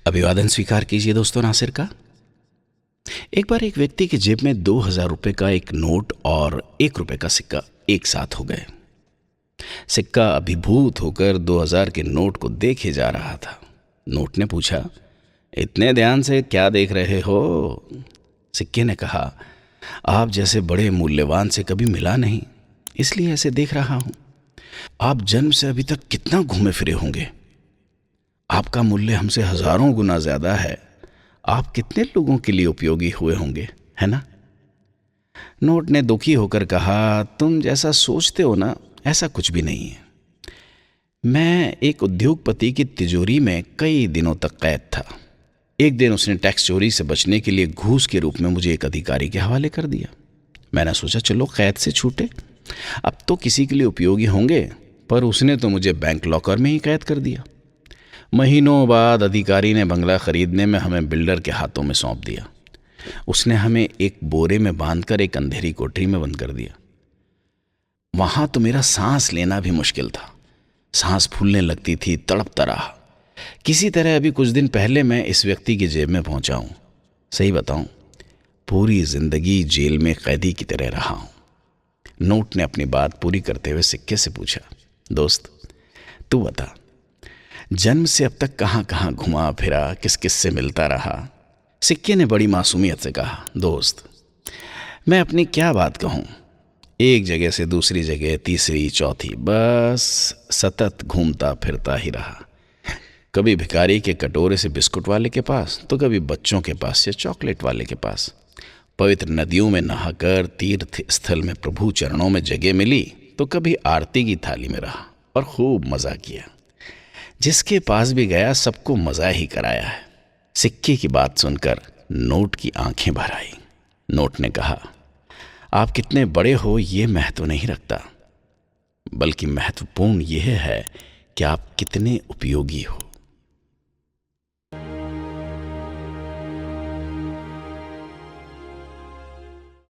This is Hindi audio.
अभिवादन स्वीकार कीजिए दोस्तों नासिर का। एक बार एक व्यक्ति की जेब में 2,000 रुपए का एक नोट और 1 रुपए का सिक्का एक साथ हो गए। सिक्का अभिभूत होकर 2,000 के नोट को देखे जा रहा था। नोट ने पूछा, इतने ध्यान से क्या देख रहे हो? सिक्के ने कहा, आप जैसे बड़े मूल्यवान से कभी मिला नहीं, इसलिए ऐसे देख रहा हूं। आप जन्म से अभी तक कितना घूमे फिरे होंगे। आपका मूल्य हमसे हजारों गुना ज्यादा है। आप कितने लोगों के लिए उपयोगी हुए होंगे, है ना? नोट ने दुखी होकर कहा, तुम जैसा सोचते हो ना, ऐसा कुछ भी नहीं है। मैं एक उद्योगपति की तिजोरी में कई दिनों तक कैद था। एक दिन उसने टैक्स चोरी से बचने के लिए घूस के रूप में मुझे एक अधिकारी के हवाले कर दिया। मैंने सोचा चलो कैद से छूटे, अब तो किसी के लिए उपयोगी होंगे, पर उसने तो मुझे बैंक लॉकर में ही कैद कर दिया। महीनों बाद अधिकारी ने बंगला खरीदने में हमें बिल्डर के हाथों में सौंप दिया। उसने हमें एक बोरे में बांधकर एक अंधेरी कोठरी में बंद कर दिया। वहां तो मेरा सांस लेना भी मुश्किल था। सांस फूलने लगती थी, तड़पता रहा। किसी तरह अभी कुछ दिन पहले मैं इस व्यक्ति की जेब में पहुंचा हूं। सही बताऊं, पूरी जिंदगी जेल में कैदी की तरह रहा हूं। नोट ने अपनी बात पूरी करते हुए सिक्के से पूछा, दोस्त तू बता, जन्म से अब तक कहां कहां घुमा फिरा, किस किस से मिलता रहा? सिक्के ने बड़ी मासूमियत से कहा, दोस्त मैं अपनी क्या बात कहूं, एक जगह से दूसरी जगह, तीसरी चौथी, बस सतत घूमता फिरता ही रहा। कभी भिखारी के कटोरे से बिस्कुट वाले के पास, तो कभी बच्चों के पास से चॉकलेट वाले के पास। पवित्र नदियों में नहाकर, तीर्थ स्थल में प्रभु चरणों में जगह मिली, तो कभी आरती की थाली में रहा और खूब मजा किया। जिसके पास भी गया सबको मजा ही कराया है। सिक्के की बात सुनकर नोट की आंखें भर आई। नोट ने कहा, आप कितने बड़े हो ये महत्व नहीं रखता, बल्कि महत्वपूर्ण यह है कि आप कितने उपयोगी हो।